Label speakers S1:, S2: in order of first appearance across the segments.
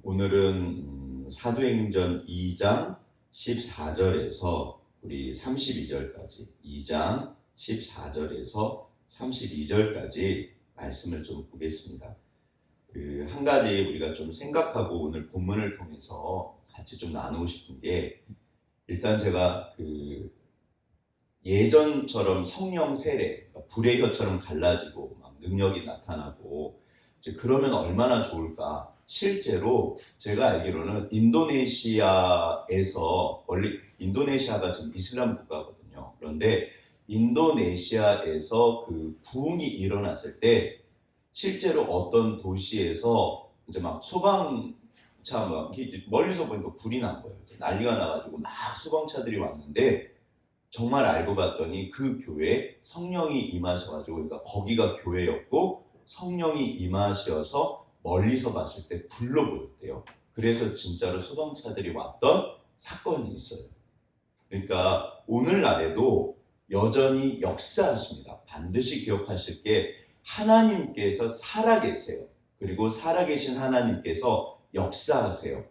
S1: 오늘은 사도행전 2장 14절에서 우리 32절까지 2장 14절에서 32절까지 말씀을 좀 보겠습니다. 한 가지 우리가 좀 생각하고 오늘 본문을 통해서 같이 좀 나누고 싶은 게, 일단 제가 예전처럼 성령 세례, 그러니까 불의 혀처럼 갈라지고 막 능력이 나타나고 이제 그러면 얼마나 좋을까. 실제로 제가 알기로는 인도네시아에서, 원래 인도네시아가 지금 이슬람 국가거든요. 그런데 인도네시아에서 그 부흥이 일어났을 때 실제로 어떤 도시에서 이제 막 소방차 막 멀리서 보니까 불이 난 거예요. 난리가 나가지고 막 소방차들이 왔는데, 정말 알고 봤더니 그 교회에 성령이 임하셔가지고, 그러니까 거기가 교회였고 성령이 임하셔서 멀리서 봤을 때 불로 보였대요. 그래서 진짜로 소방차들이 왔던 사건이 있어요. 그러니까 오늘날에도 여전히 역사하십니다. 반드시 기억하실 게, 하나님께서 살아계세요. 그리고 살아계신 하나님께서 역사하세요.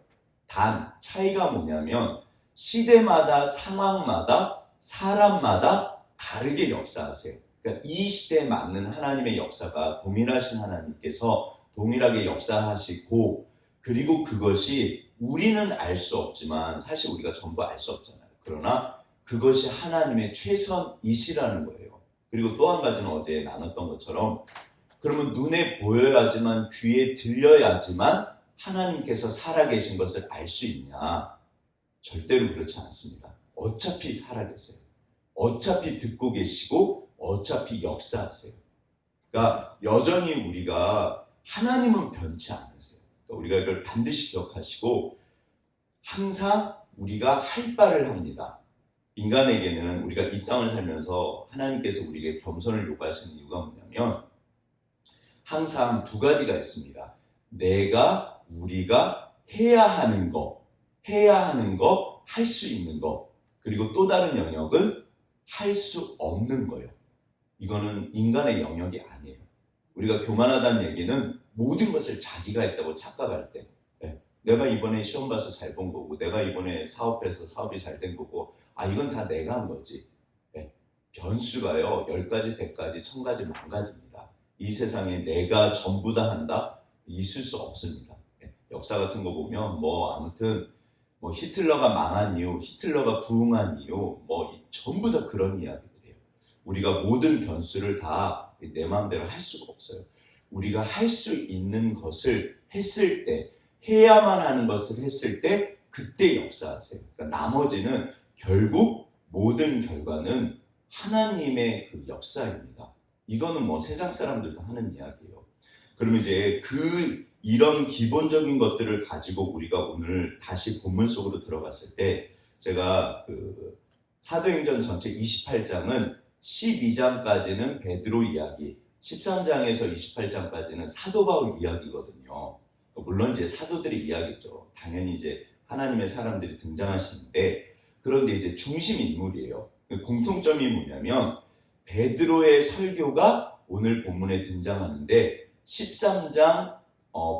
S1: 단 차이가 뭐냐면, 시대마다 상황마다 사람마다 다르게 역사하세요. 그러니까 이 시대에 맞는 하나님의 역사가 동일하신 하나님께서 동일하게 역사하시고, 그리고 그것이 우리는 알 수 없지만 사실 우리가 전부 알 수 없잖아요. 그러나 그것이 하나님의 최선이시라는 거예요. 그리고 또 한 가지는 어제 나눴던 것처럼, 그러면 눈에 보여야지만, 귀에 들려야지만 하나님께서 살아계신 것을 알 수 있냐? 절대로 그렇지 않습니다. 어차피 살아계세요. 어차피 듣고 계시고 어차피 역사하세요. 그러니까 여전히 우리가, 하나님은 변치 않으세요. 그러니까 우리가 이걸 반드시 기억하시고, 항상 우리가 할 바를 합니다. 인간에게는, 우리가 이 땅을 살면서 하나님께서 우리에게 겸손을 요구하시는 이유가 뭐냐면, 항상 두 가지가 있습니다. 우리가 해야 하는 거, 할 수 있는 거, 그리고 또 다른 영역은 할 수 없는 거예요. 이거는 인간의 영역이 아니에요. 우리가 교만하다는 얘기는 모든 것을 자기가 했다고 착각할 때, 내가 이번에 시험 봐서 잘 본 거고, 내가 이번에 사업해서 사업이 잘 된 거고, 이건 다 내가 한 거지. 변수가요, 10가지, 100가지, 1000가지, 10,000가지입니다. 이 세상에 내가 전부 다 한다? 있을 수 없습니다. 역사 같은 거 보면 아무튼 히틀러가 망한 이유, 히틀러가 부흥한 이유, 전부 다 그런 이야기들이에요. 우리가 모든 변수를 다 내 마음대로 할 수가 없어요. 우리가 할 수 있는 것을 했을 때, 해야만 하는 것을 했을 때, 그때 역사하세요. 그러니까 나머지는 결국 모든 결과는 하나님의 그 역사입니다. 이거는 세상 사람들도 하는 이야기예요. 그러면 이제 이런 기본적인 것들을 가지고 우리가 오늘 다시 본문 속으로 들어갔을 때, 제가 사도행전 전체 28장은 12장까지는 베드로 이야기, 13장에서 28장까지는 사도 바울 이야기거든요. 물론 이제 사도들의 이야기죠. 당연히 이제 하나님의 사람들이 등장하시는데, 그런데 이제 중심 인물이에요. 공통점이 뭐냐면, 베드로의 설교가 오늘 본문에 등장하는데, 13장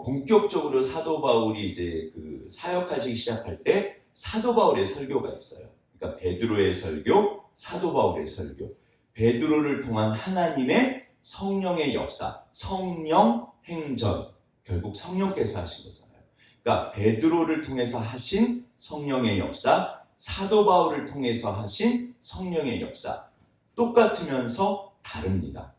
S1: 본격적으로 사도 바울이 이제 사역하시기 시작할 때 사도 바울의 설교가 있어요. 그러니까 베드로의 설교, 사도 바울의 설교. 베드로를 통한 하나님의 성령의 역사, 성령 행전, 결국 성령께서 하신 거잖아요. 그러니까 베드로를 통해서 하신 성령의 역사, 사도 바울을 통해서 하신 성령의 역사, 똑같으면서 다릅니다.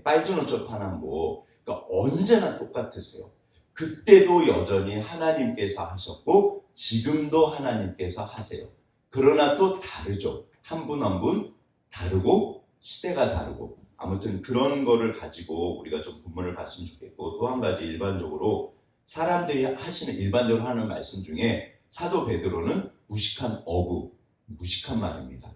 S1: 빨주노초 파남보, 그러니까 언제나 똑같으세요. 그때도 여전히 하나님께서 하셨고 지금도 하나님께서 하세요. 그러나 또 다르죠. 한 분 한 분 다르고 시대가 다르고, 아무튼 그런 거를 가지고 우리가 좀 본문을 봤으면 좋겠고, 또 한 가지 일반적으로 사람들이 일반적으로 하는 말씀 중에 사도 베드로는 무식한 어부, 무식한 말입니다.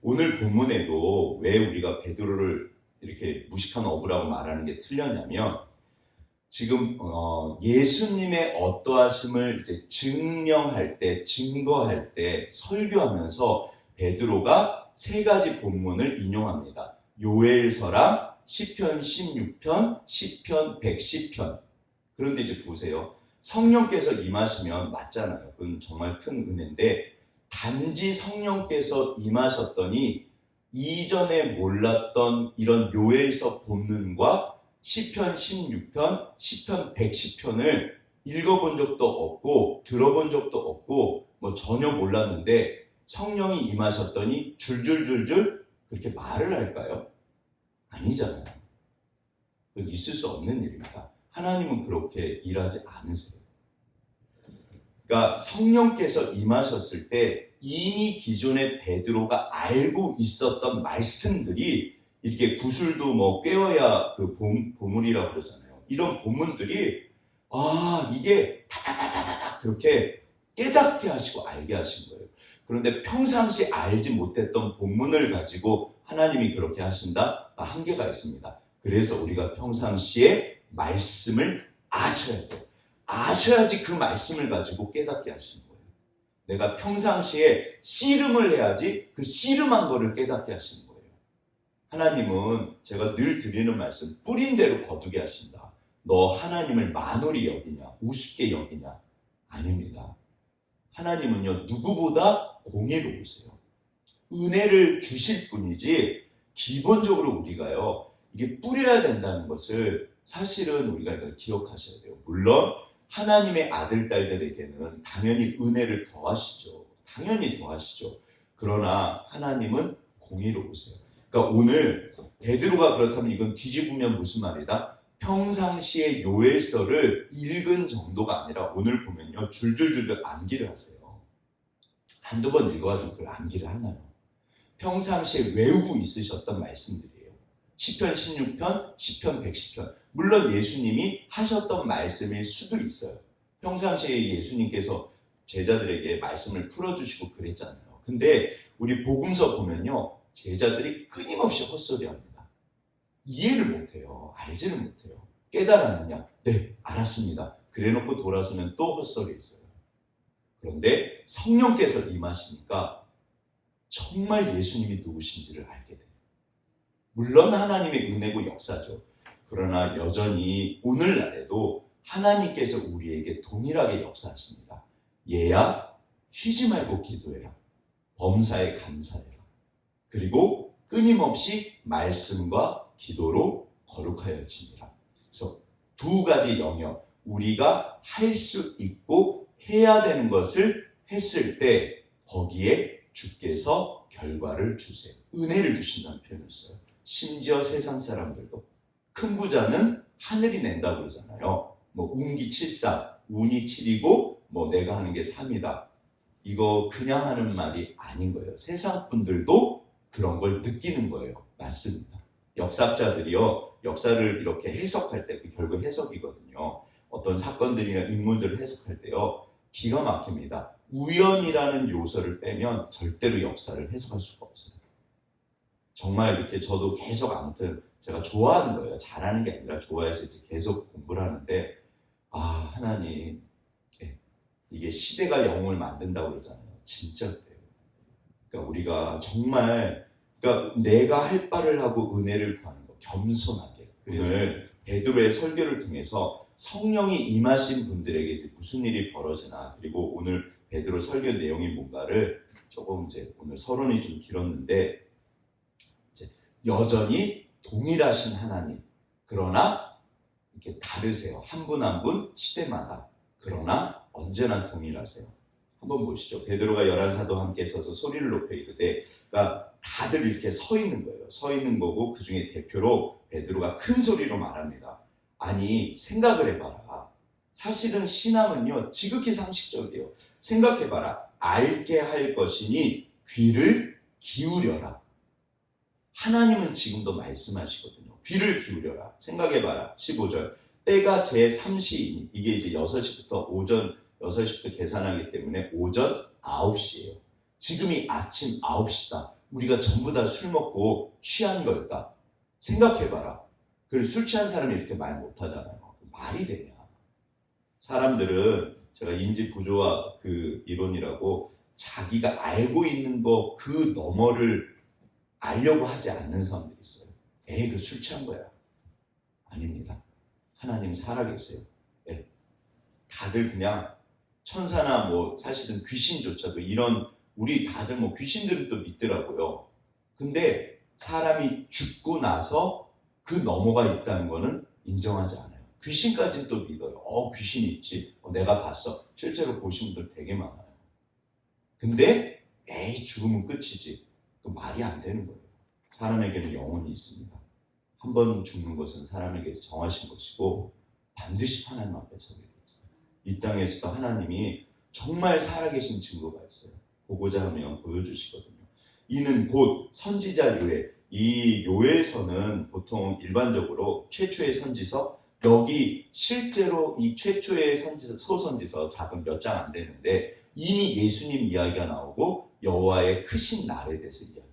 S1: 오늘 본문에도 왜 우리가 베드로를 이렇게 무식한 어부라고 말하는 게 틀렸냐면, 지금 예수님의 어떠하심을 이제 증명할 때, 증거할 때, 설교하면서 베드로가 3가지 본문을 인용합니다. 요엘서랑 시편 16편, 시편 110편. 그런데 이제 보세요. 성령께서 임하시면 맞잖아요. 그건 정말 큰 은혜인데 단지 성령께서 임하셨더니 이전에 몰랐던 이런 요엘서 본문과 시편 16편, 시편 110편을 읽어본 적도 없고 들어본 적도 없고 뭐 전혀 몰랐는데 성령이 임하셨더니 줄줄줄줄 그렇게 말을 할까요? 아니잖아요. 그건 있을 수 없는 일입니다. 하나님은 그렇게 일하지 않으세요. 그러니까 성령께서 임하셨을 때 이미 기존의 베드로가 알고 있었던 말씀들이 이렇게 구슬도 뭐 꿰어야 그 보물이라고 그러잖아요. 이런 본문들이 이게 타타타타타 그렇게 깨닫게 하시고 알게 하신 거예요. 그런데 평상시 알지 못했던 본문을 가지고 하나님이 그렇게 하신다? 한계가 있습니다. 그래서 우리가 평상시에 말씀을 아셔야 돼요. 아셔야지 그 말씀을 가지고 깨닫게 하시는 거예요. 내가 평상시에 씨름을 해야지 그 씨름한 거를 깨닫게 하시는 거예요. 하나님은 제가 늘 드리는 말씀, 뿌린 대로 거두게 하신다. 너 하나님을 만홀히 여기냐, 우습게 여기냐? 아닙니다. 하나님은요, 누구보다 공의로우세요. 은혜를 주실 뿐이지, 기본적으로 우리가요, 이게 뿌려야 된다는 것을 사실은 우리가 이걸 기억하셔야 돼요. 물론, 하나님의 아들, 딸들에게는 당연히 은혜를 더하시죠. 당연히 더하시죠. 그러나 하나님은 공의로우세요. 그러니까 오늘 베드로가 그렇다면 이건 뒤집으면 무슨 말이다? 평상시에 요엘서를 읽은 정도가 아니라 오늘 보면요. 줄줄줄줄 암기를 하세요. 한두 번 읽어가지고 그걸 암기를 하나요? 평상시에 외우고 있으셨던 말씀들이에요. 시편 16편, 시편 110편. 물론 예수님이 하셨던 말씀일 수도 있어요. 평상시에 예수님께서 제자들에게 말씀을 풀어주시고 그랬잖아요. 근데 우리 복음서 보면요. 제자들이 끊임없이 헛소리합니다. 이해를 못해요. 알지를 못해요. 깨달았느냐? 네, 알았습니다. 그래놓고 돌아서면 또 헛소리했어요. 그런데 성령께서 임하시니까 정말 예수님이 누구신지를 알게 돼요. 물론 하나님의 은혜고 역사죠. 그러나 여전히 오늘날에도 하나님께서 우리에게 동일하게 역사하십니다. 얘야, 쉬지 말고 기도해라. 범사에 감사해라. 그리고 끊임없이 말씀과 기도로 거룩하여 지니라. 그래서 두 가지 영역, 우리가 할 수 있고 해야 되는 것을 했을 때 거기에 주께서 결과를 주세요. 은혜를 주신다는 표현을 써요. 심지어 세상 사람들도 큰 부자는 하늘이 낸다고 그러잖아요. 뭐 운기 7사, 운이 7이고 뭐 내가 하는 게 3이다. 이거 그냥 하는 말이 아닌 거예요. 세상 분들도 그런 걸 느끼는 거예요. 맞습니다. 역사학자들이요, 역사를 이렇게 해석할 때, 결국 해석이거든요. 어떤 사건들이나 인물들을 해석할 때요, 기가 막힙니다. 우연이라는 요소를 빼면 절대로 역사를 해석할 수가 없어요. 정말 이렇게 저도 계속 아무튼 제가 좋아하는 거예요. 잘하는 게 아니라 좋아해서 이제 계속 공부를 하는데, 하나님, 이게 시대가 영웅을 만든다고 그러잖아요. 진짜 그래요. 그러니까 우리가 정말, 그러니까 내가 할 바를 하고 은혜를 구하는 거, 겸손하게. 오늘 베드로의 설교를 통해서 성령이 임하신 분들에게 이제 무슨 일이 벌어지나, 그리고 오늘 베드로 설교 내용이 뭔가를 조금 이제 오늘 서론이 좀 길었는데, 이제 여전히 동일하신 하나님, 그러나 이렇게 다르세요. 한 분 한 분 시대마다. 그러나 언제나 동일하세요. 한번 보시죠. 베드로가 11사도와 함께 서서 소리를 높여 이르되, 그러니까 다들 이렇게 서 있는 거예요. 서 있는 거고 그 중에 대표로 베드로가 큰 소리로 말합니다. 아니, 생각을 해봐라. 사실은 신앙은요, 지극히 상식적이에요. 생각해봐라. 알게 할 것이니 귀를 기울여라. 하나님은 지금도 말씀하시거든요. 귀를 기울여라. 생각해봐라. 15절. 때가 제3시이니, 이게 이제 6시부터 오전 6시부터 계산하기 때문에 오전 9시예요. 지금이 아침 9시다. 우리가 전부 다 술 먹고 취한 걸까? 생각해봐라. 그리고 술 취한 사람이 이렇게 말 못하잖아요. 말이 되냐? 사람들은 제가 인지 부조화 그 이론이라고 자기가 알고 있는 거 그 너머를 알려고 하지 않는 사람들이 있어요. 그 술 취한 거야. 아닙니다. 하나님 살아계세요. 다들 그냥 천사나 뭐 사실은 귀신조차도 이런 우리 다들 뭐 귀신들은 또 믿더라고요. 근데 사람이 죽고 나서 그 너머가 있다는 거는 인정하지 않아요. 귀신까지는 또 믿어요. 귀신이 있지. 내가 봤어. 실제로 보신 분들 되게 많아요. 근데 에이 죽으면 끝이지. 그 말이 안 되는 거예요. 사람에게는 영혼이 있습니다. 한 번 죽는 것은 사람에게 정하신 것이고 반드시 하나님 앞에 서게 되었어요. 이 땅에서도 하나님이 정말 살아계신 증거가 있어요. 보고자 하면 보여주시거든요. 이는 곧 선지자 요엘. 이 요엘서는 보통 일반적으로 최초의 선지서, 여기 실제로 이 최초의 선지서, 소선지서 작은 몇 장 안 되는데 이미 예수님 이야기가 나오고 여호와의 크신 날에 대해서 이야기해요.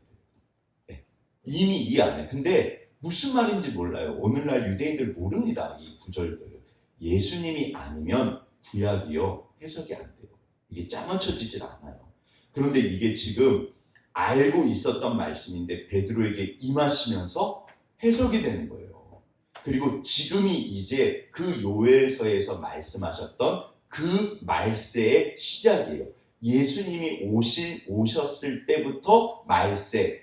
S1: 네. 이미 이 안에. 근데 무슨 말인지 몰라요. 오늘날 유대인들 모릅니다. 이 구절들을. 예수님이 아니면 구약이요 해석이 안 돼요. 이게 짜맞춰지질 않아요. 그런데 이게 지금 알고 있었던 말씀인데 베드로에게 임하시면서 해석이 되는 거예요. 그리고 지금이 이제 그 요엘서에서 말씀하셨던 그 말세의 시작이에요. 예수님이 오셨을 때부터 말세,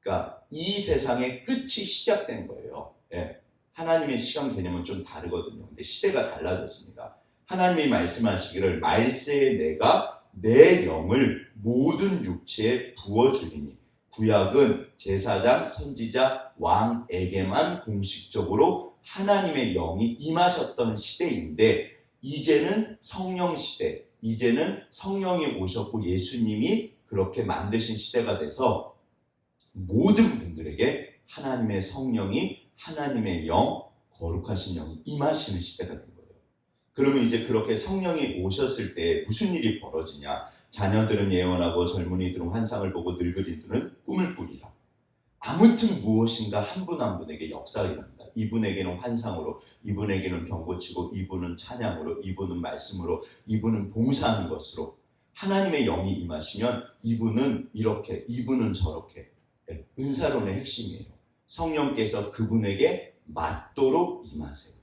S1: 그러니까 이 세상의 끝이 시작된 거예요. 예. 하나님의 시간 개념은 좀 다르거든요. 근데 시대가 달라졌습니다. 하나님이 말씀하시기를 말세에 내가 내 영을 모든 육체에 부어주리니, 구약은 제사장, 선지자, 왕에게만 공식적으로 하나님의 영이 임하셨던 시대인데 이제는 성령 시대, 이제는 성령이 오셨고 예수님이 그렇게 만드신 시대가 돼서 모든 분들에게 하나님의 성령이, 하나님의 영, 거룩하신 영이 임하시는 시대가 된 거예요. 그러면 이제 그렇게 성령이 오셨을 때 무슨 일이 벌어지냐? 자녀들은 예언하고 젊은이들은 환상을 보고 늙은이들은 꿈을 꾸리라. 아무튼 무엇인가 한 분 한 분에게 역사가 일어납니다. 이분에게는 환상으로, 이분에게는 병 고치고, 이분은 찬양으로, 이분은 말씀으로, 이분은 봉사하는 것으로. 하나님의 영이 임하시면 이분은 이렇게, 이분은 저렇게. 은사론의 핵심이에요. 성령께서 그분에게 맞도록 임하세요.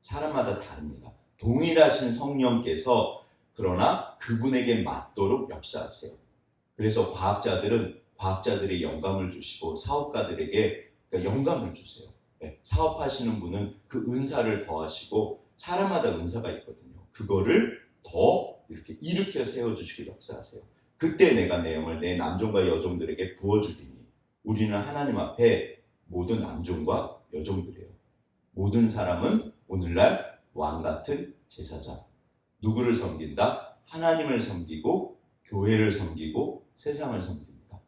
S1: 사람마다 다릅니다. 동일하신 성령께서 그러나 그분에게 맞도록 역사하세요. 그래서 과학자들의 영감을 주시고 사업가들에게 영감을 주세요. 사업하시는 분은 그 은사를 더하시고 사람마다 은사가 있거든요. 그거를 더 이렇게 일으켜 세워주시고 역사하세요. 그때 내가 내 영을 내 남종과 여종들에게 부어주리니, 우리는 하나님 앞에 모든 남종과 여종들이에요. 모든 사람은 오늘날 왕같은 제사장. 누구를 섬긴다? 하나님을 섬기고 교회를 섬기고 세상을 섬깁니다.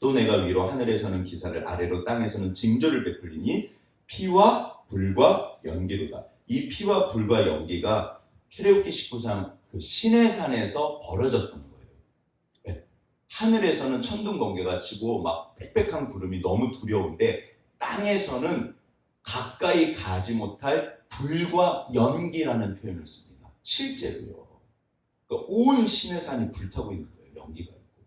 S1: 또 내가 위로 하늘에서는 기사를, 아래로 땅에서는 징조를 베풀리니 피와 불과 연기로다. 이 피와 불과 연기가 출애굽기 19장 그 시내산에서 벌어졌던 거예요. 네. 하늘에서는 천둥 번개가 치고 막 빽빽한 구름이 너무 두려운데 땅에서는 가까이 가지 못할 불과 연기라는 표현을 씁니다. 실제로요. 그러니까 온 시내산이 불타고 있는 거예요. 연기가 있고.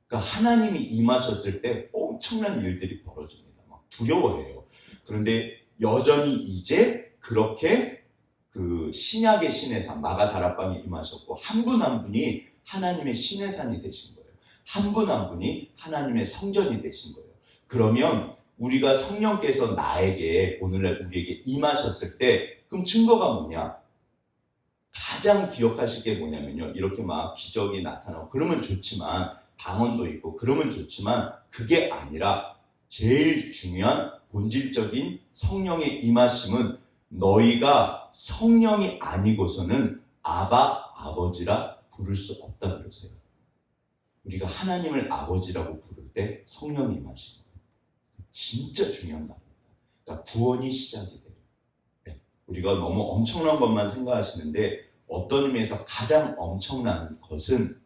S1: 그러니까 하나님이 임하셨을 때 엄청난 일들이 벌어집니다. 막 두려워해요. 그런데 여전히 이제 그렇게 그 신약의 시내산, 마가다락방에 임하셨고 한 분 한 분이 하나님의 시내산이 되신 거예요. 한 분 한 분이 하나님의 성전이 되신 거예요. 그러면 우리가 성령께서 나에게, 오늘날 우리에게 임하셨을 때 그럼 증거가 뭐냐? 가장 기억하실 게 뭐냐면요. 이렇게 막 기적이 나타나고 그러면 좋지만, 방언도 있고 그러면 좋지만 그게 아니라 제일 중요한 본질적인 성령의 임하심은 너희가 성령이 아니고서는 아바, 아버지라 부를 수 없다 그러세요. 우리가 하나님을 아버지라고 부를 때 성령이 임하시고 진짜 중요한 말입니다. 그러니까 구원이 시작이 돼요. 네. 우리가 너무 엄청난 것만 생각하시는데 어떤 의미에서 가장 엄청난 것은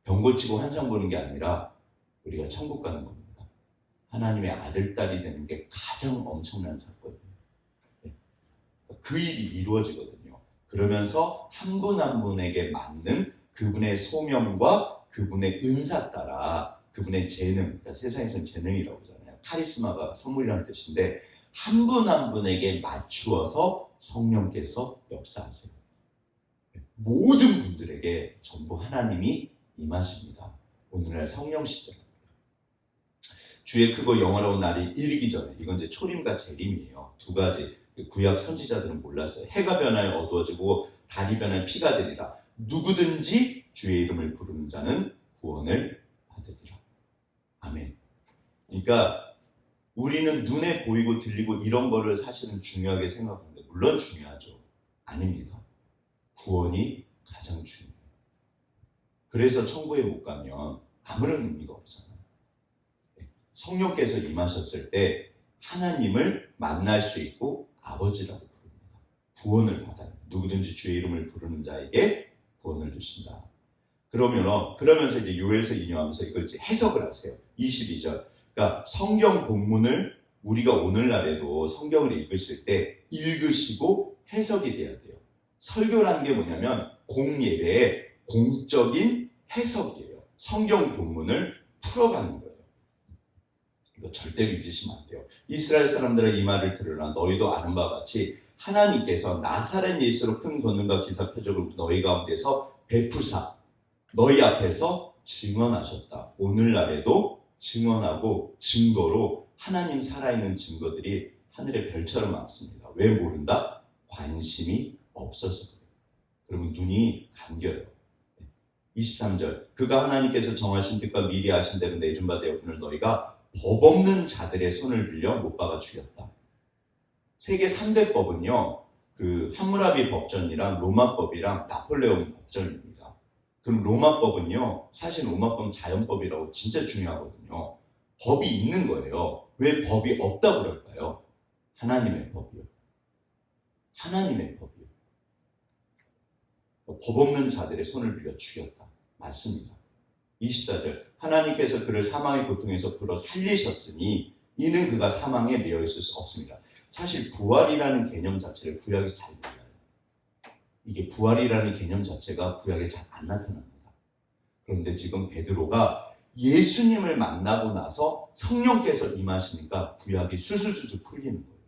S1: 병 고치고 환상 보는 게 아니라 우리가 천국 가는 겁니다. 하나님의 아들, 딸이 되는 게 가장 엄청난 사건이에요. 네. 그 일이 이루어지거든요. 그러면서 한 분 한 분에게 맞는 그분의 소명과 그분의 은사 따라 그분의 재능, 그러니까 세상에서는 재능이라고 하잖아요. 카리스마가 선물이라는 뜻인데 한 분 한 분에게 맞추어서 성령께서 역사하세요. 모든 분들에게 전부 하나님이 임하십니다. 오늘날 성령 시대. 주의 크고 영원한 날이 이르기 전에, 이건 이제 초림과 재림이에요. 두 가지. 구약 선지자들은 몰랐어요. 해가 변하여 어두워지고 달이 변하여 피가 되리라. 누구든지 주의 이름을 부르는 자는 구원을 받으리라. 아멘. 그러니까 우리는 눈에 보이고 들리고 이런 거를 사실은 중요하게 생각하는데, 물론 중요하죠. 아닙니다. 구원이 가장 중요해요. 그래서 천국에 못 가면 아무런 의미가 없잖아요. 성령께서 임하셨을 때 하나님을 만날 수 있고 아버지라고 부릅니다. 구원을 받아요. 누구든지 주의 이름을 부르는 자에게 구원을 주신다. 그러면서 이제 요엘서 인용하면서 이걸 이제 해석을 하세요. 22절. 그러니까 성경 본문을 우리가 오늘날에도 성경을 읽으실 때 읽으시고 해석이 돼야 돼요. 설교라는 게 뭐냐면 공예배의 공적인 해석이에요. 성경 본문을 풀어가는 거예요. 이거 절대로 잊으시면 안 돼요. 이스라엘 사람들의 이 말을 들으라. 너희도 아는 바와 같이 하나님께서 나사렛 예수로 큰 권능과 기사 표적을 너희 가운데서 베푸사 너희 앞에서 증언하셨다. 오늘날에도 증언하고 증거로 하나님 살아있는 증거들이 하늘의 별처럼 많습니다. 왜 모른다? 관심이 없어서 그래요. 그러면 눈이 감겨요. 23절. 그가 하나님께서 정하신 뜻과 미리 하신 대로 내준 바 되었거늘 너희가 법 없는 자들의 손을 빌려 못 박아 죽였다. 세계 3대 법은요, 그 함무라비 법전이랑 로마법이랑 나폴레옹 법전입니다. 그럼 로마법은요, 사실 로마법은 자연법이라고 진짜 중요하거든요. 법이 있는 거예요. 왜 법이 없다고 그럴까요? 하나님의 법이요. 하나님의 법이요. 법 없는 자들의 손을 빌려 죽였다. 맞습니다. 24절. 하나님께서 그를 사망의 고통에서 불어 살리셨으니 이는 그가 사망에 매여 있을 수 없습니다. 사실 부활이라는 개념 자체를 구약에서 잘 몰라요. 이게 부활이라는 개념 자체가 구약에 잘 안 나타납니다. 그런데 지금 베드로가 예수님을 만나고 나서 성령께서 임하시니까 구약이 술술술술 풀리는 거예요.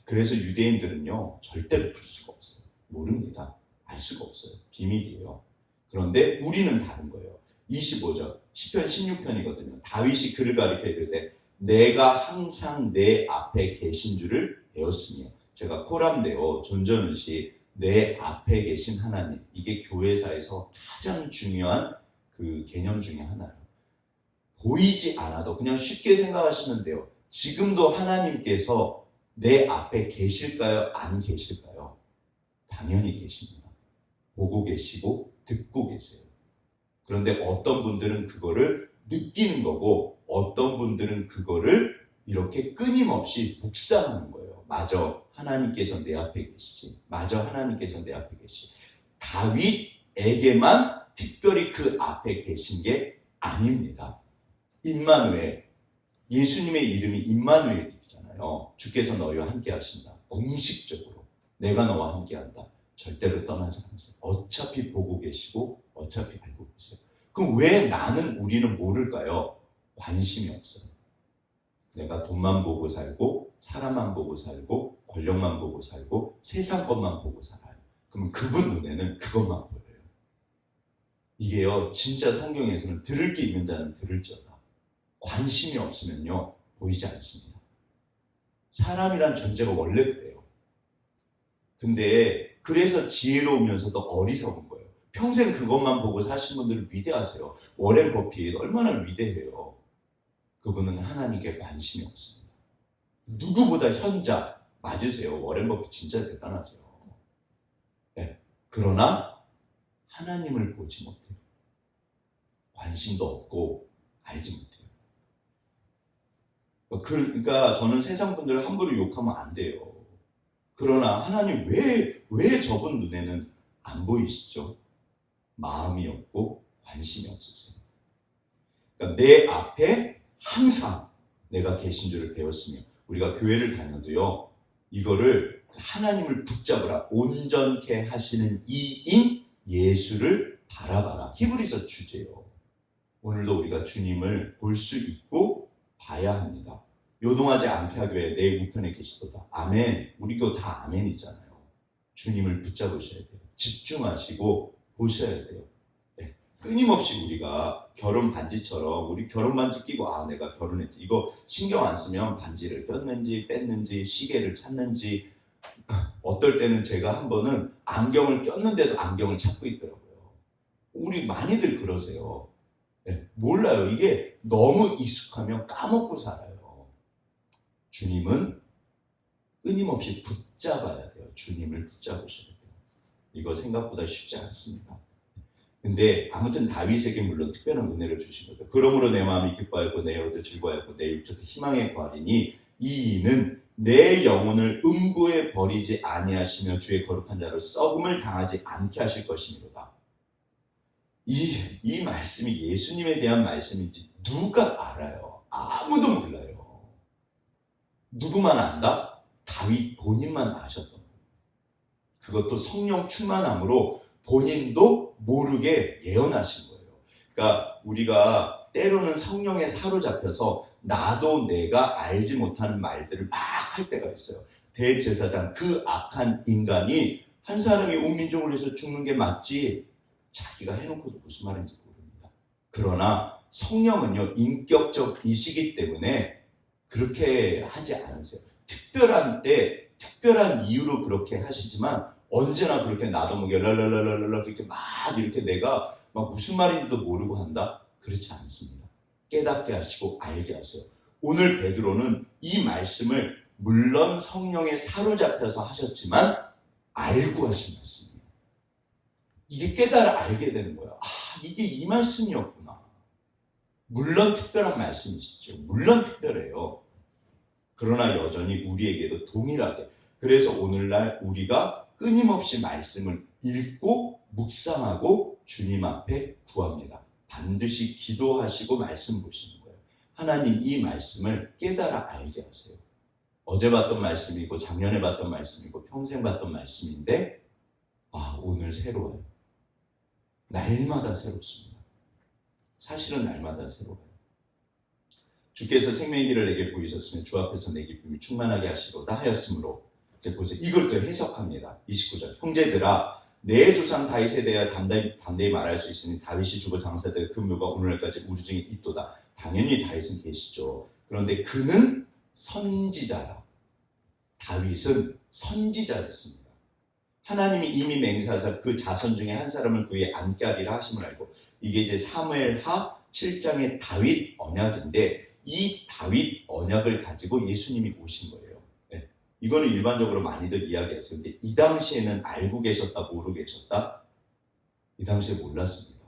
S1: 그래서 유대인들은요, 절대로 풀 수가 없어요. 모릅니다. 알 수가 없어요. 비밀이에요. 그런데 우리는 다른 거예요. 25절, 시편 16편이거든요. 다윗이 그를 가리켜 이르되 내가 항상 내 앞에 계신 줄을 배웠으며, 제가 코람데오 존전의시 내 앞에 계신 하나님, 이게 교회사에서 가장 중요한 그 개념 중에 하나예요. 보이지 않아도 그냥 쉽게 생각하시면 돼요. 지금도 하나님께서 내 앞에 계실까요? 안 계실까요? 당연히 계십니다. 보고 계시고 듣고 계세요. 그런데 어떤 분들은 그거를 느끼는 거고 어떤 분들은 그거를 이렇게 끊임없이 묵상하는 거예요. 맞아, 하나님께서 내 앞에 계시지. 맞아, 하나님께서 내 앞에 계시지. 다윗에게만 특별히 그 앞에 계신 게 아닙니다. 임마누엘, 예수님의 이름이 임마누엘이잖아요. 주께서 너희와 함께 하신다. 공식적으로 내가 너와 함께 한다. 절대로 떠나지 않으세요. 어차피 보고 계시고 어차피 알고 계세요. 그럼 왜 우리는 모를까요? 관심이 없어요. 내가 돈만 보고 살고 사람만 보고 살고 권력만 보고 살고 세상 것만 보고 살아요. 그럼 그분 눈에는 그것만 보여요. 이게요, 진짜 성경에서는 들을 게 있는 자는 들을지어다. 관심이 없으면요, 보이지 않습니다. 사람이란 존재가 원래 그래요. 근데 그래서 지혜로우면서도 어리석은 거예요. 평생 그것만 보고 사신 분들은 위대하세요. 워렌 버핏 얼마나 위대해요. 그분은 하나님께 관심이 없습니다. 누구보다 현자 맞으세요. 워렌 버핏 진짜 대단하세요. 네. 그러나 하나님을 보지 못해요. 관심도 없고 알지 못해요. 그러니까 저는 세상 분들을 함부로 욕하면 안 돼요. 그러나 하나님 왜 저분 눈에는 안 보이시죠? 마음이 없고 관심이 없으세요. 그러니까 내 앞에 항상 내가 계신 줄을 배웠으며, 우리가 교회를 다녀도요, 이거를 하나님을 붙잡으라. 온전케 하시는 이인 예수를 바라봐라. 히브리서 주제요. 오늘도 우리가 주님을 볼 수 있고 봐야 합니다. 요동하지 않게 하교회 내 우편에 계시도다. 아멘. 우리 교 다 아멘이잖아요. 주님을 붙잡으셔야 돼요. 집중하시고 보셔야 돼요. 네. 끊임없이 우리가 결혼 반지처럼 우리 결혼 반지 끼고 내가 결혼했지. 이거 신경 안 쓰면 반지를 꼈는지 뺐는지 시계를 찾는지 어떨 때는 제가 한 번은 안경을 꼈는데도 안경을 찾고 있더라고요. 우리 많이들 그러세요. 네. 몰라요. 이게 너무 익숙하면 까먹고 살아요. 주님은 끊임없이 붙잡아야 돼요. 주님을 붙잡으셔야 돼요. 이거 생각보다 쉽지 않습니다. 근데 아무튼 다윗에게 물론 특별한 은혜를 주신 거죠. 그러므로 내 마음이 기뻐하였고 내 영혼도 즐거워하였고 내 육체도 희망에 구하리니 이 이는 내 영혼을 음부에 버리지 아니하시며 주의 거룩한 자로 썩음을 당하지 않게 하실 것이니로다. 이 말씀이 예수님에 대한 말씀인지 누가 알아요? 아무도 몰라요. 누구만 안다? 다윗 본인만 아셨던 거예요. 그것도 성령 충만함으로 본인도 모르게 예언하신 거예요. 그러니까 우리가 때로는 성령에 사로잡혀서 나도 내가 알지 못하는 말들을 막 할 때가 있어요. 대제사장 그 악한 인간이 한 사람이 온 민족을 위해서 죽는 게 맞지 자기가 해놓고도 무슨 말인지 모릅니다. 그러나 성령은요 인격적이시기 때문에 그렇게 하지 않으세요. 특별한 때 특별한 이유로 그렇게 하시지만 언제나 그렇게 나도 모르게 랄랄랄랄랄 그렇게 막 이렇게 내가 막 무슨 말인지도 모르고 한다? 그렇지 않습니다. 깨닫게 하시고 알게 하세요. 오늘 베드로는 이 말씀을 물론 성령에 사로잡혀서 하셨지만 알고 하신 말씀이에요. 이게 깨달아 알게 되는 거예요. 이게 이 말씀이었구나. 물론 특별한 말씀이시죠. 물론 특별해요. 그러나 여전히 우리에게도 동일하게. 그래서 오늘날 우리가 끊임없이 말씀을 읽고 묵상하고 주님 앞에 구합니다. 반드시 기도하시고 말씀 보시는 거예요. 하나님 이 말씀을 깨달아 알게 하세요. 어제 봤던 말씀이고 작년에 봤던 말씀이고 평생 봤던 말씀인데 오늘 새로워요. 날마다 새롭습니다. 사실은 날마다 새로워요. 주께서 생명의 길을 내게 보이셨으며 주 앞에서 내 기쁨이 충만하게 하시로다 하였으므로 이제 보세요. 이걸 또 해석합니다. 29절 형제들아 내 조상 다윗에 대하여 담대히 말할 수 있으니 다윗이 주고 장사되어 그 묘가 오늘날까지 우리 중에 있도다. 당연히 다윗은 계시죠. 그런데 그는 선지자라. 다윗은 선지자였습니다. 하나님이 이미 맹세하사 그 자손 중에 한 사람을 그의 앉게 하리라 하심을 알고 이게 이제 사무엘하 7장의 다윗 언약인데 이 다윗 언약을 가지고 예수님이 오신 거예요. 네. 이거는 일반적으로 많이들 이야기하세요. 근데 이 당시에는 알고 계셨다, 모르고 계셨다? 이 당시에 몰랐습니다.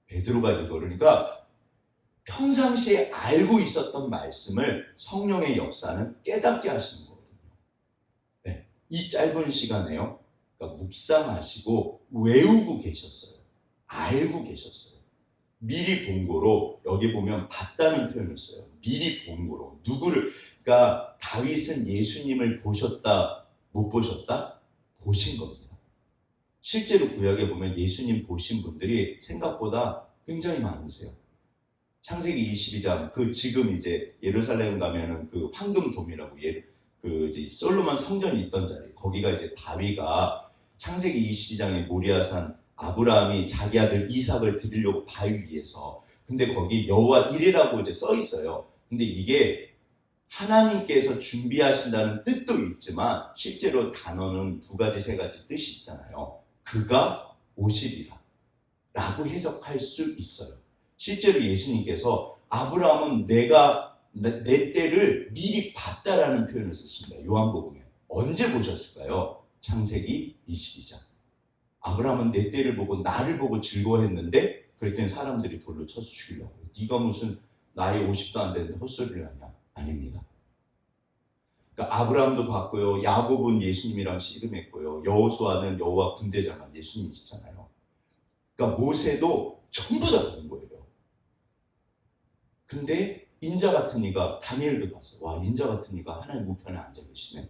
S1: 베드로가 이거를 그러니까 평상시에 알고 있었던 말씀을 성령의 역사는 깨닫게 하시는 거거든요. 네. 이 짧은 시간에요. 그러니까 묵상하시고 외우고 계셨어요. 알고 계셨어요. 미리 본 거로 여기 보면 봤다는 표현을 써요. 미리 본 거로 누구를 그러니까 다윗은 예수님을 보셨다 못 보셨다? 보신 겁니다. 실제로 구약에 보면 예수님 보신 분들이 생각보다 굉장히 많으세요. 창세기 22장 그 지금 이제 예루살렘 가면은 그 황금돔이라고 그 이제 솔로몬 성전이 있던 자리 거기가 이제 다윗가 창세기 22장의 모리아산 아브라함이 자기 아들 이삭을 드리려고 바위 위에서 근데 거기 여호와 이레라고 이제 써 있어요. 근데 이게 하나님께서 준비하신다는 뜻도 있지만 실제로 단어는 두 가지 세 가지 뜻이 있잖아요. 그가 오시리라 라고 해석할 수 있어요. 실제로 예수님께서 아브라함은 내가 내 때를 미리 봤다라는 표현을 쓰십니다. 요한복음에 언제 보셨을까요? 창세기 22장 아브라함은 내 때를 보고 나를 보고 즐거워했는데 그랬더니 사람들이 돌로 쳐서 죽이려고 네가 무슨 나이 50도 안 되는데 헛소리를 하냐? 아닙니다. 그러니까 아브라함도 봤고요. 야곱은 예수님이랑 씨름했고요. 여호수아는 여호와 군대장관 예수님이시잖아요. 그러니까 모세도 전부 다 본 거예요. 근데 인자 같은 이가 다니엘도 봤어요. 와 인자 같은 이가 하나님 우편에 앉아 계시네.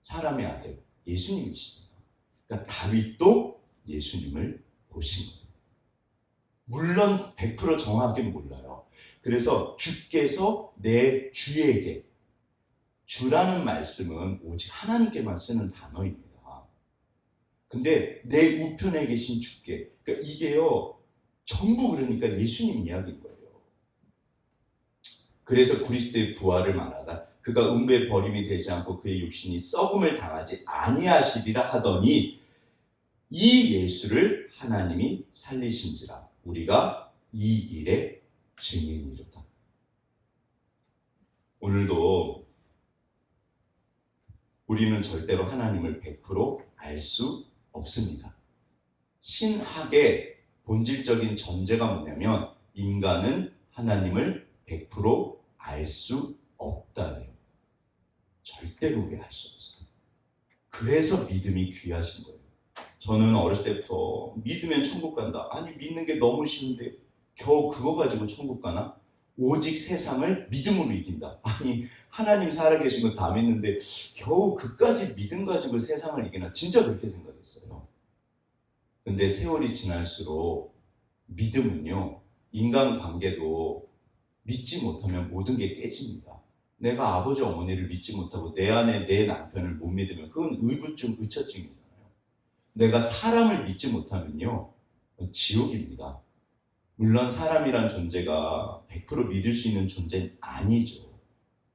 S1: 사람의 아들 예수님이십니다. 그러니까 다윗도 예수님을 보신 거예요. 물론 100% 정확하게 몰라요. 그래서 주께서 내 주에게 주라는 말씀은 오직 하나님께만 쓰는 단어입니다. 근데 내 우편에 계신 주께. 그러니까 이게요, 전부 그러니까 예수님 이야기인 거예요. 그래서 그리스도의 부활을 말하다 그가 음부에 버림이 되지 않고 그의 육신이 썩음을 당하지 아니하시리라 하더니 이 예수를 하나님이 살리신지라 우리가 이 일의 증인이로다. 오늘도 우리는 절대로 하나님을 100% 알 수 없습니다. 신학의 본질적인 전제가 뭐냐면 인간은 하나님을 100% 알 수 없다예요. 절대로 알 수 없어요. 그래서 믿음이 귀하신 거예요. 저는 어렸을 때부터 믿으면 천국 간다. 아니 믿는 게 너무 쉬운데 겨우 그거 가지고 천국 가나? 오직 세상을 믿음으로 이긴다. 아니 하나님 살아계신 거 다 믿는데 겨우 그까지 믿음 가지고 세상을 이기나? 진짜 그렇게 생각했어요. 근데 세월이 지날수록 믿음은요, 인간관계도 믿지 못하면 모든 게 깨집니다. 내가 아버지 어머니를 믿지 못하고 내 안에 내 남편을 못 믿으면 그건 의구증, 의처증이잖아요. 내가 사람을 믿지 못하면요, 지옥입니다. 물론 사람이란 존재가 100% 믿을 수 있는 존재는 아니죠.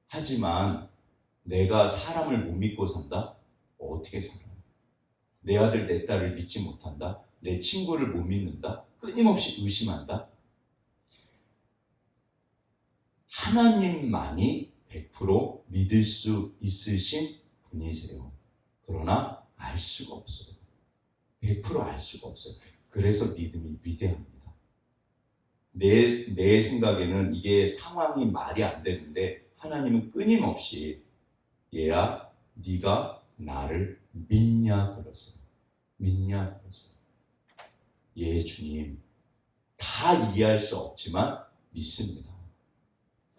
S1: 하지만 내가 사람을 못 믿고 산다? 어떻게 살아요? 내 아들, 내 딸을 믿지 못한다? 내 친구를 못 믿는다? 끊임없이 의심한다? 하나님만이 100% 믿을 수 있으신 분이세요. 그러나 알 수가 없어요. 100% 알 수가 없어요. 그래서 믿음이 위대합니다. 내 생각에는 이게 상황이 말이 안 되는데 하나님은 끊임없이 얘야 네가 나를 믿냐 그러세요. 믿냐 그러세요. 예 주님 다 이해할 수 없지만 믿습니다.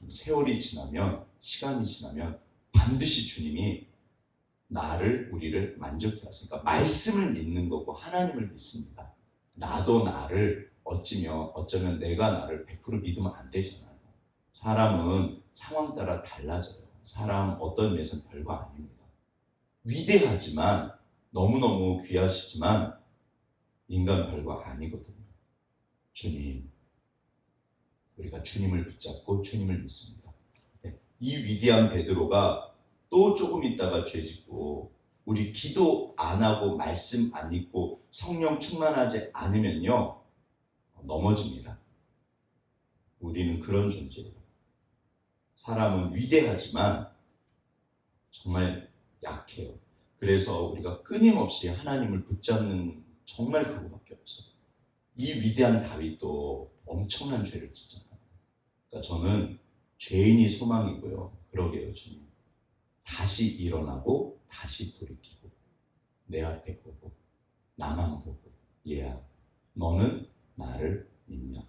S1: 세월이 지나면 시간이 지나면 반드시 주님이 우리를 만족해 하시니까 말씀을 믿는 거고 하나님을 믿습니다. 나도 나를 어쩌면 내가 나를 100% 믿으면 안 되잖아요. 사람은 상황 따라 달라져요. 사람 어떤 면에서는 별거 아닙니다. 위대하지만 너무너무 귀하시지만 인간 별거 아니거든요. 주님, 우리가 주님을 붙잡고 주님을 믿습니다. 이 위대한 베드로가 또 조금 있다가 죄 짓고 우리 기도 안 하고 말씀 안 읽고 성령 충만하지 않으면요 넘어집니다. 우리는 그런 존재예요. 사람은 위대하지만 정말 약해요. 그래서 우리가 끊임없이 하나님을 붙잡는 정말 그거밖에 없어요. 이 위대한 다윗도 엄청난 죄를 짓잖아요. 그러니까 저는 죄인이 소망이고요. 그러게요, 주님. 다시 일어나고 다시 돌이키고 내 앞에 보고 나만 보고 얘야 너는 나를 믿냐.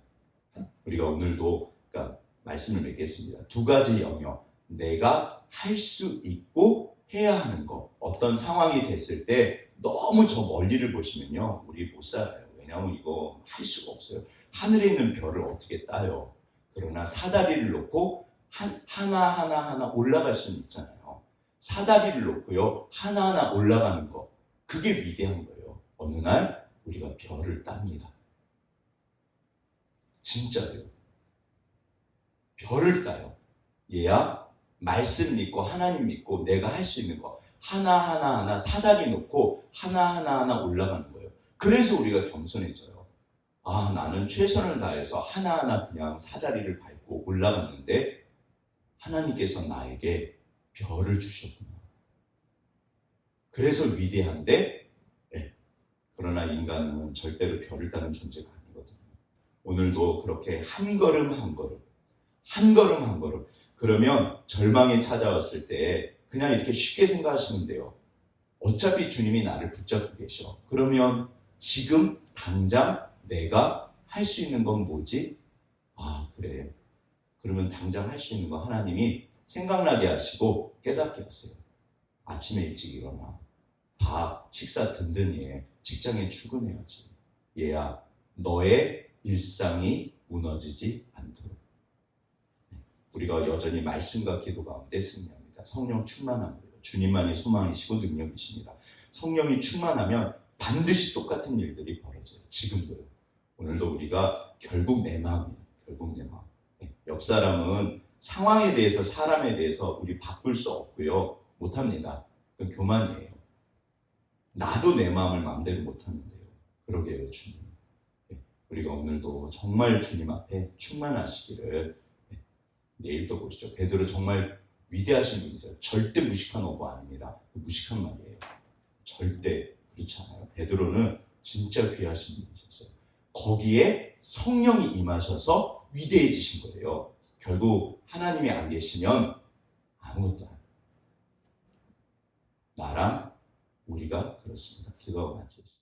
S1: 우리가 오늘도 그러니까 말씀을 맺겠습니다. 두 가지 영역, 내가 할 수 있고 해야 하는 거. 어떤 상황이 됐을 때 너무 저 멀리를 보시면요 우리 못 살아요. 왜냐하면 이거 할 수가 없어요. 하늘에 있는 별을 어떻게 따요. 그러나 사다리를 놓고 하나하나 올라갈 수는 있잖아요. 사다리를 놓고요 하나하나 올라가는 거, 그게 위대한 거예요. 어느 날 우리가 별을 땁니다. 진짜요. 별을 따요. 얘야 말씀 믿고 하나님 믿고 내가 할 수 있는 거 하나하나 사다리 놓고 하나하나 올라가는 거예요. 그래서 우리가 겸손해져요. 아, 나는 최선을 다해서 하나하나 그냥 사다리를 밟고 올라갔는데 하나님께서 나에게 별을 주셨구나. 그래서 위대한데 그러나 인간은 절대로 별을 따는 존재가 아니거든요. 오늘도 그렇게 한 걸음 한 걸음 그러면 절망이 찾아왔을 때 그냥 이렇게 쉽게 생각하시면 돼요. 어차피 주님이 나를 붙잡고 계셔. 그러면 지금 당장 내가 할 수 있는 건 뭐지? 아, 그래. 그러면 당장 할 수 있는 거 하나님이 생각나게 하시고 깨닫게 하세요. 아침에 일찍 일어나. 밥, 식사 든든히 해. 직장에 출근해야지. 얘야, 너의 일상이 무너지지 않도록. 우리가 여전히 말씀과 기도 가운데 승리합니다. 성령 충만한 거예요. 주님만이 소망이시고 능력이십니다. 성령이 충만하면 반드시 똑같은 일들이 벌어져요. 지금도요. 오늘도 우리가 결국 내 마음이에요. 결국 내 마음. 옆 사람은 상황에 대해서, 사람에 대해서 우리 바꿀 수 없고요. 못합니다. 그건 교만이에요. 나도 내 마음을 마음대로 못하는데요. 그러게요, 주님. 우리가 오늘도 정말 주님 앞에 충만하시기를. 내일 또 보시죠. 베드로 정말 위대하신 분이세요. 절대 무식한 어부 아닙니다. 무식한 말이에요. 절대 그렇지 않아요. 베드로는 진짜 귀하신 분이셨어요. 거기에 성령이 임하셔서 위대해지신 거예요. 결국 하나님이 안 계시면 아무것도 안 해요. 나랑 우리가 그렇습니다. 기도하고 마치겠습니다.